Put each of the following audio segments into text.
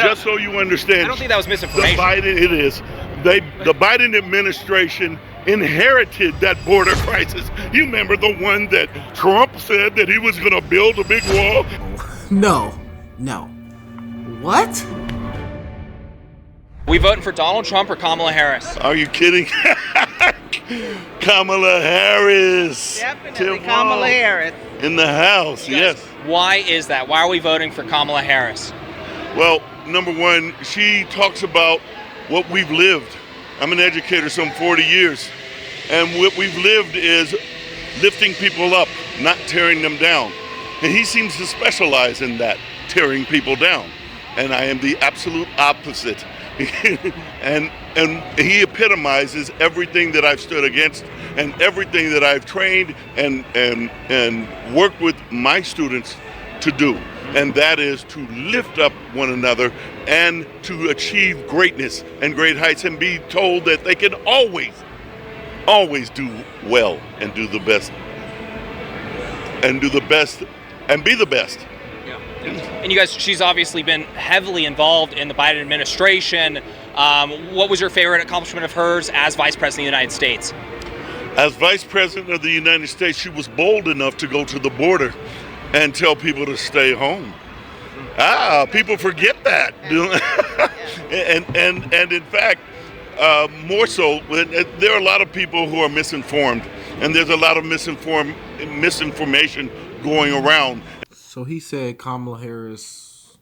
Just so you understand, I don't think that was misinformation. The Biden administration inherited that border crisis. You remember the one that Trump said that he was going to build a big wall? No. What? We voting for Donald Trump or Kamala Harris? Are you kidding? Kamala Harris. Definitely Kamala Harris. In the House, yes. Why is that? Why are we voting for Kamala Harris? Well, number one, she talks about what we've lived. I'm an educator some 40 years. And what we've lived is lifting people up, not tearing them down. And he seems to specialize in that, tearing people down. And I am the absolute opposite. and he epitomizes everything that I've stood against and everything that I've trained and worked with my students to do. And that is to lift up one another and to achieve greatness and great heights and be told that they can always do well and do the best and do the best and be the best. And you guys, she's obviously been heavily involved in the Biden administration. What was your favorite accomplishment of hers as Vice President of the United States? As Vice President of the United States, she was bold enough to go to the border and tell people to stay home. People forget that. and in fact, more so, there are a lot of people who are misinformed, and there's a lot of misinformation going around. So he said Kamala Harris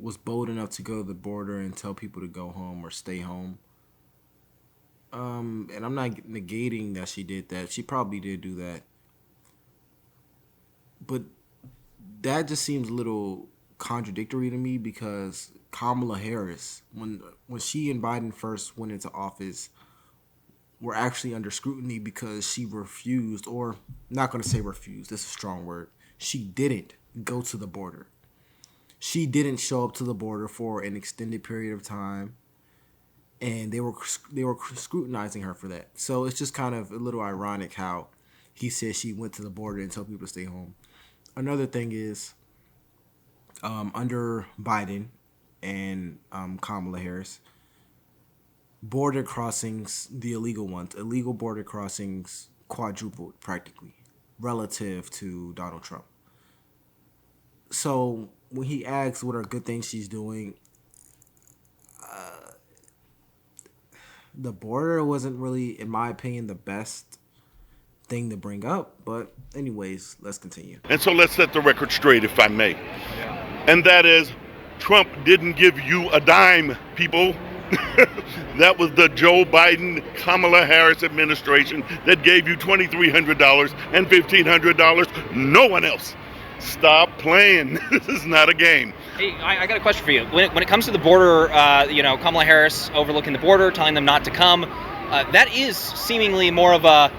was bold enough to go to the border and tell people to go home or stay home. And I'm not negating that she did that. She probably did do that. But that just seems a little contradictory to me because Kamala Harris, when she and Biden first went into office, were actually under scrutiny because she refused, or not going to say refused, that's a strong word. She didn't go to the border. She didn't show up to the border for an extended period of time, and they were scrutinizing her for that. So it's just kind of a little ironic how he said she went to the border and told people to stay home. Another thing is, under Biden and Kamala Harris, border crossings, the illegal border crossings quadrupled practically relative to Donald Trump. So when he asks what are good things she's doing, the border wasn't really, in my opinion, the best thing to bring up. But anyways, let's continue. And so let's set the record straight, if I may. And that is, Trump didn't give you a dime, people. That was the Joe Biden, Kamala Harris administration that gave you $2,300 and $1,500. No one else. Stop playing. This is not a game. Hey, I got a question for you. When it comes to the border, Kamala Harris overlooking the border, telling them not to come, that is seemingly more of a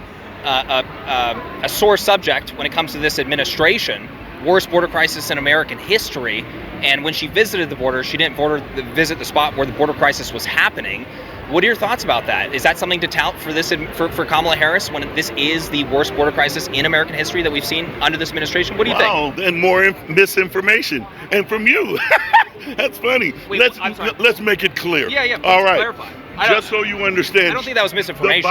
sore subject when it comes to this administration. Worst border crisis in American history. And when she visited the border, she didn't visit the spot where the border crisis was happening. What are your thoughts about that? Is that something to tout for this for Kamala Harris when this is the worst border crisis in American history that we've seen under this administration? What do you think? Wow, and more misinformation. And from you. That's funny. Wait, let's make it clear. Yeah. All right. Clarify. Just so you understand. I don't think that was misinformation.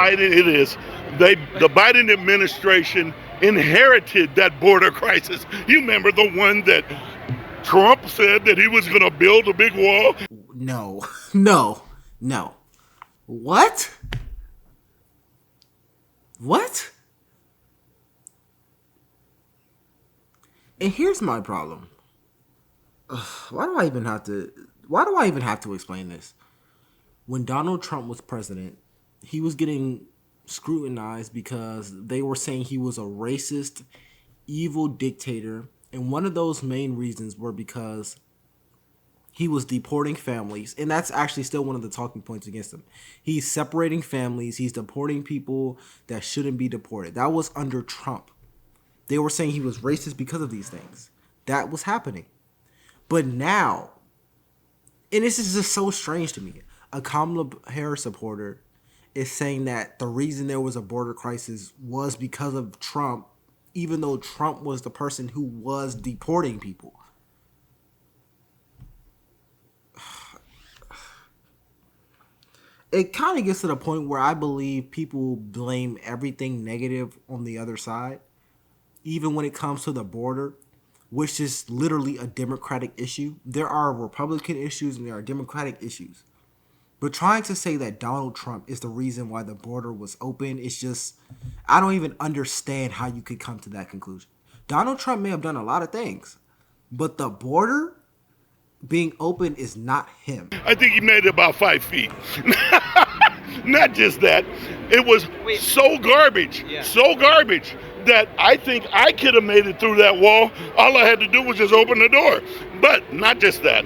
The Biden administration inherited that border crisis. You remember the one that Trump said that he was going to build a big wall? No. What? And here's my problem. Why do I even have to explain this? When Donald Trump was president, he was getting scrutinized because they were saying he was a racist, evil dictator. And one of those main reasons were because he was deporting families. And that's actually still one of the talking points against him. He's separating families. He's deporting people that shouldn't be deported. That was under Trump. They were saying he was racist because of these things. That was happening. But now, and this is just so strange to me, a Kamala Harris supporter is saying that the reason there was a border crisis was because of Trump, even though Trump was the person who was deporting people. it kind of gets to the point where I believe people blame everything negative on the other side, even when it comes to the border, which is literally a Democratic issue. There are Republican issues and there are Democratic issues. But trying to say that Donald Trump is the reason why the border was open, it's just, I don't even understand how you could come to that conclusion. Donald Trump may have done a lot of things, but the border being open is not him. I think he made it about 5 feet. Not just that. It was so garbage, that I think I could have made it through that wall. All I had to do was just open the door. But not just that.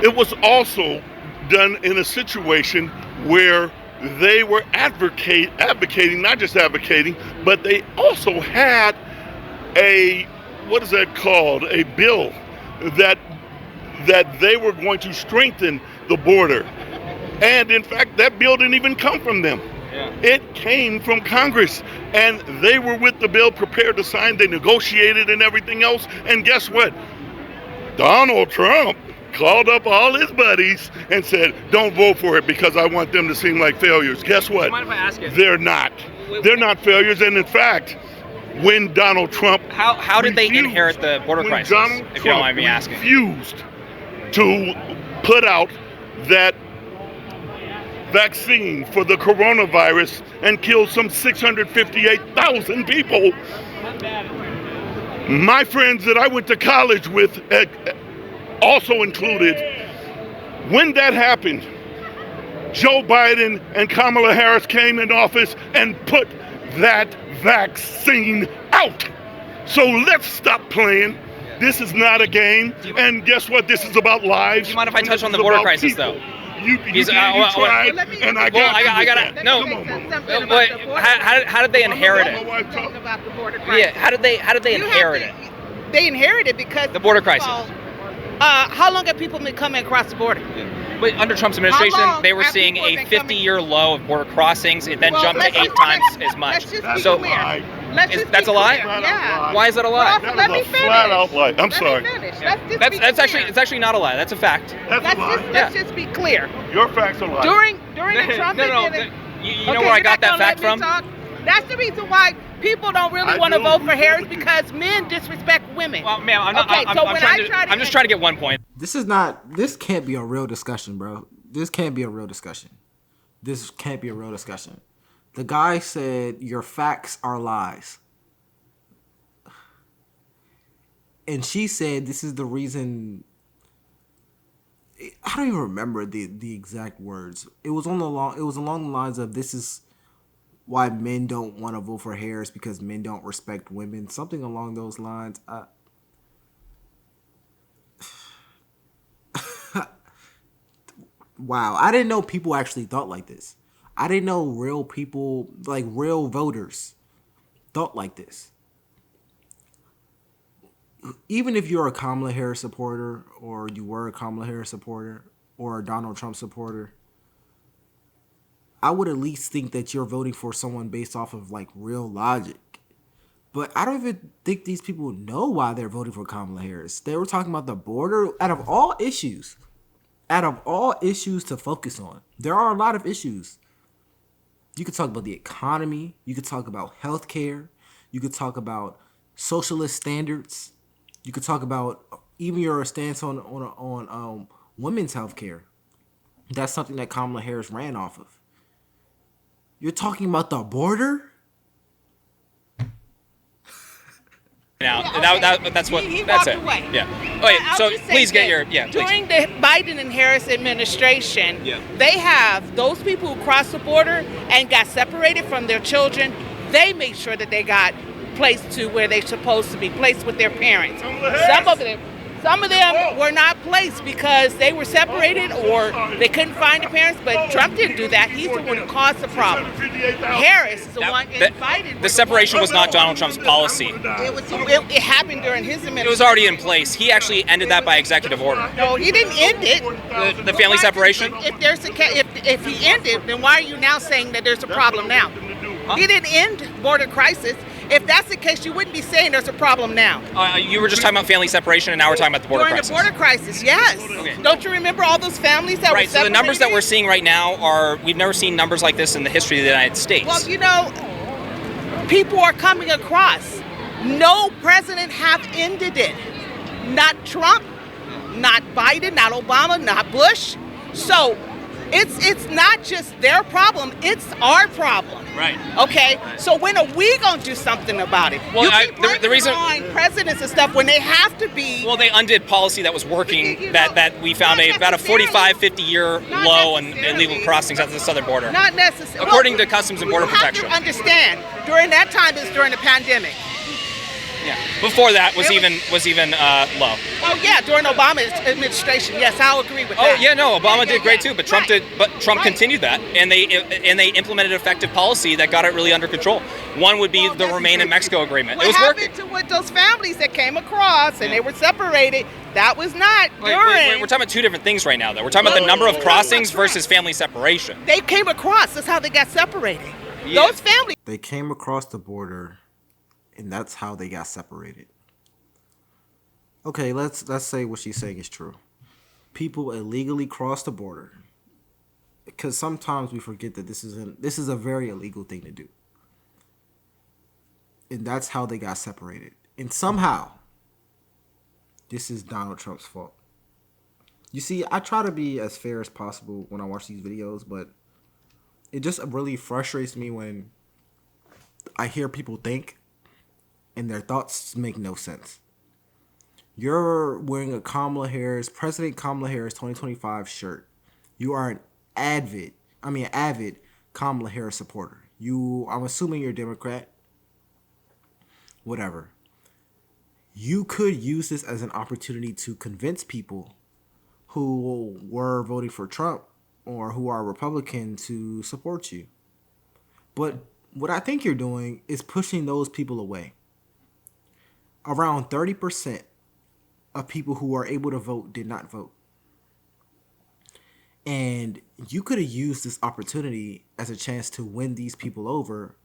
It was also done in a situation where they were advocating, not just advocating, but they also had a, what is that called? A bill that they were going to strengthen the border. And in fact, that bill didn't even come from them. Yeah. It came from Congress, and they were with the bill prepared to sign. They negotiated and everything else. And guess what? Donald Trump called up all his buddies and said, don't vote for it because I want them to seem like failures. Guess what? Mind if I ask you? They're not. They're not failures. And in fact, when Donald Trump How did they inherit the border crisis, if you don't mind me asking? Refused to put out that vaccine for the coronavirus and killed some 658,000 people. My friends that I went to college with also included. When that happened, Joe Biden and Kamala Harris came in office and put that vaccine out. So let's stop playing. This is not a game. And guess what? This is about lives. Do you mind if I touch on the border crisis, though? You tried, and I got it. No. But how did they inherit it? Yeah, how did they inherit it? They inherited it because the border crisis. How long have people been coming across the border? But under Trump's administration, they were seeing a 50-year low of border crossings. It then jumped to 8 times as much. So that's a lie? Yeah. Why is that a lie? Let me finish. Flat out lie. I'm sorry. That's actually not a lie. That's a fact. Let's just be clear. Your facts are lies. During the Trump administration, you know where I got that fact from? That's the reason why people don't really want to vote for Harris, because men disrespect women. Well, ma'am, I'm just trying to get one point. This can't be a real discussion, bro. This can't be a real discussion. The guy said your facts are lies. And she said this is the reason. I don't even remember the exact words. It was along the lines of, this is why men don't want to vote for Harris, because men don't respect women. Something along those lines. Wow, I didn't know people actually thought like this. I didn't know real people, like real voters, thought like this. Even if you're a Kamala Harris supporter, or you were a Kamala Harris supporter, or a Donald Trump supporter, I would at least think that you're voting for someone based off of like real logic. But I don't even think these people know why they're voting for Kamala Harris. They were talking about the border. Out of all issues to focus on, there are a lot of issues. You could talk about the economy. You could talk about healthcare. You could talk about socialist standards. You could talk about even your stance on women's healthcare. That's something that Kamala Harris ran off of. You're talking about the border? That's it. Away. Yeah. Okay, so please get your During the Biden and Harris administration, they have those people who crossed the border and got separated from their children. They made sure that they got placed to where they're supposed to be, placed with their parents. Some of them were not placed because they were separated or they couldn't find the parents, but Trump didn't do that. He's the one who caused the problem. Harris is the one invited. The separation was not Donald Trump's policy. It happened during his administration. It was already in place. He actually ended that by executive order. No, he didn't end it. The family separation? If he ended, then why are you now saying that there's a problem now? He didn't end border crisis. If that's the case, you wouldn't be saying there's a problem now. You were just talking about family separation, and now we're talking about the border During crisis. the border crisis, yes. Okay. Don't you remember all those families that were Right, so the numbers that separated? we're seeing right now are, we've never seen numbers like this in the history of the United States. Well, you know, people are coming across. No president have ended it. Not Trump, not Biden, not Obama, not Bush. So it's not just their problem, it's our problem. Right. Okay? So when are we going to do something about it? Well, you keep blaming the reason- it on presidents and stuff when they have to be. Well, they undid policy that was working, You know, that we found not about a 45, 50-year Not low in necessarily. illegal crossings at the southern border. Not necessarily. According to Customs and Border You have Protection. to understand, during that time is during the pandemic. Yeah. Before that was It even low. Oh yeah, during Obama's administration. Yes, I'll agree with Oh that. yeah, no, Obama did great Yeah. too, but Trump Right. did. But Trump Right. continued that, and they implemented effective policy that got it really under control. One would be Well, the that's- Remain in Mexico agreement. What It was working. happened to with those families that came across and they were separated? That was not Wait, during. we're talking about two different things right now, though. We're talking about the number of crossings That's right. versus family separation. They came across. That's how they got separated. Yeah. Those families. They came across the border, and that's how they got separated. Okay, let's say what she's saying is true. People illegally cross the border, because sometimes we forget that this is a very illegal thing to do, and that's how they got separated. And somehow, this is Donald Trump's fault. You see, I try to be as fair as possible when I watch these videos, but it just really frustrates me when I hear people think and their thoughts make no sense. You're wearing a President Kamala Harris 2025 shirt. You are an avid Kamala Harris supporter. I'm assuming you're a Democrat. Whatever. You could use this as an opportunity to convince people who were voting for Trump or who are Republican to support you. But what I think you're doing is pushing those people away. Around 30% of people who are able to vote did not vote. And you could have used this opportunity as a chance to win these people over,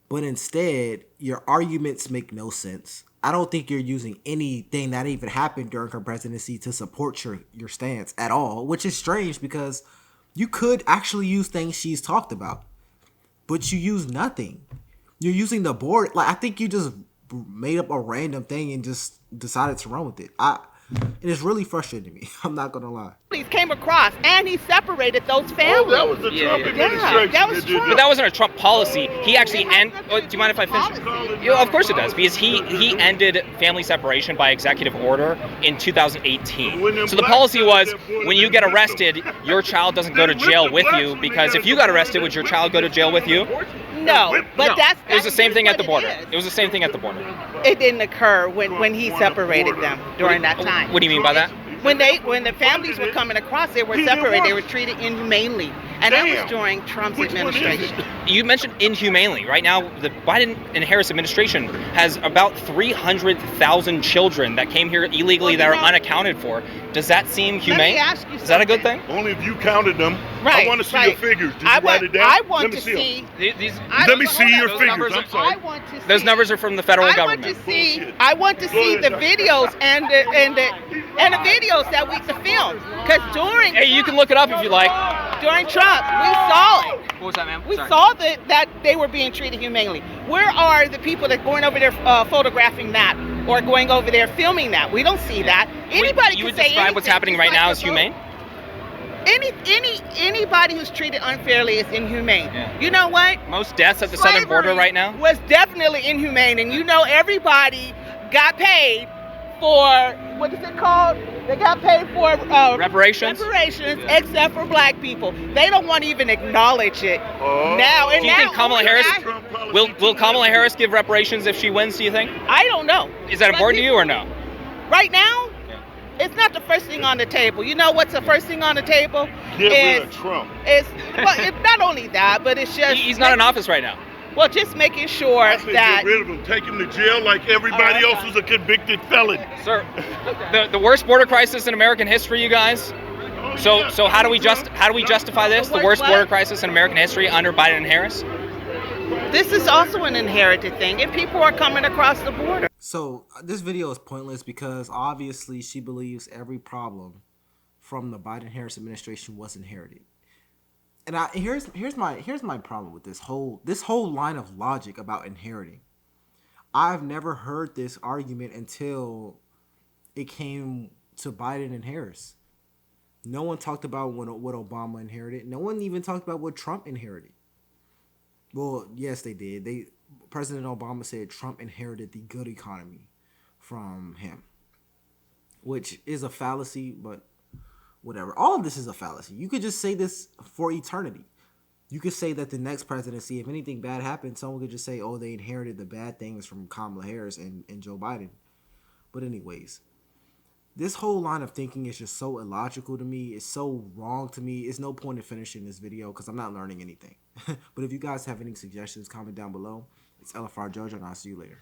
but instead, your arguments make no sense. I don't think you're using anything that even happened during her presidency to support your stance at all, which is strange because you could actually use things she's talked about, but you use nothing. You're using the board. Like, I think you just made up a random thing and just decided to run with it. It is really frustrating me. I'm not gonna lie. He came across and he separated those families. Oh, that was the Trump administration. that was that did Trump. But that wasn't a Trump policy. He actually do you mind if I finish? Yeah, of course it does, because he ended family separation by executive order in 2018. So the policy was, when you get arrested, your child doesn't go to jail with you, because if you got arrested, would your child go to jail with you? No, but No. that's It was the same thing at the what border. it It was the same thing at the border. It didn't occur when he separated them during that time. What do you mean by that? When the families were coming across, they were separated. They were treated inhumanely, and that was during Trump's administration. You mentioned inhumanely. Right now, the Biden and Harris administration has about 300,000 children that came here illegally that are unaccounted for. Does that seem humane? ask you Is that a good thing? Only if you counted them. Right, I want to see right. your figures. Did you I write want, it down? I want Let me to see. Let me see your Those figures. numbers I'm are- sorry. I want to see. Those numbers are from the federal I government. want to see. I want to see the videos and the videos that we can film. Because during Hey, you can look it up if you like. during Trump, we saw it. What was that, ma'am? We saw that they were being treated humanely. Where are the people that going over there photographing that or going over there filming that? We don't see that. Anybody You can would say describe what's anything, happening just right like now the as vote. humane? Anybody who's treated unfairly is inhumane. Yeah. You know what? Most deaths at the southern border right now? Was definitely inhumane, and you know everybody got paid for, what is it called? They got paid for Reparations? Reparations, except for black people. They don't want to even acknowledge it now. And Do you now, think Kamala only Harris that- will Kamala Harris give reparations if she wins? Do you think? I don't know. Is that important to you or no? Right now, it's not the first thing on the table. You know what's the first thing on the table? Get rid of Trump. It's not only that, but it's just He's not in office right now. Well, just making sure I say that. get rid of him. Take him to jail like everybody else who's a convicted felon. Sir, the worst border crisis in American history, you guys. So how do we justify this? The worst border crisis in American history under Biden and Harris? This is also an inherited thing, and people are coming across the border. So this video is pointless because obviously she believes every problem from the Biden-Harris administration was inherited. And here's my problem with this whole line of logic about inheriting. I've never heard this argument until it came to Biden and Harris. No one talked about what Obama inherited. No one even talked about what Trump inherited. Well, yes, they did. President Obama said Trump inherited the good economy from him, which is a fallacy, but whatever. All of this is a fallacy. You could just say this for eternity. You could say that the next presidency, if anything bad happens, someone could just say, oh, they inherited the bad things from Kamala Harris and Joe Biden. But anyways, this whole line of thinking is just so illogical to me. It's so wrong to me. It's no point in finishing this video because I'm not learning anything. But if you guys have any suggestions, comment down below. It's LFR Jojo, and I'll see you later.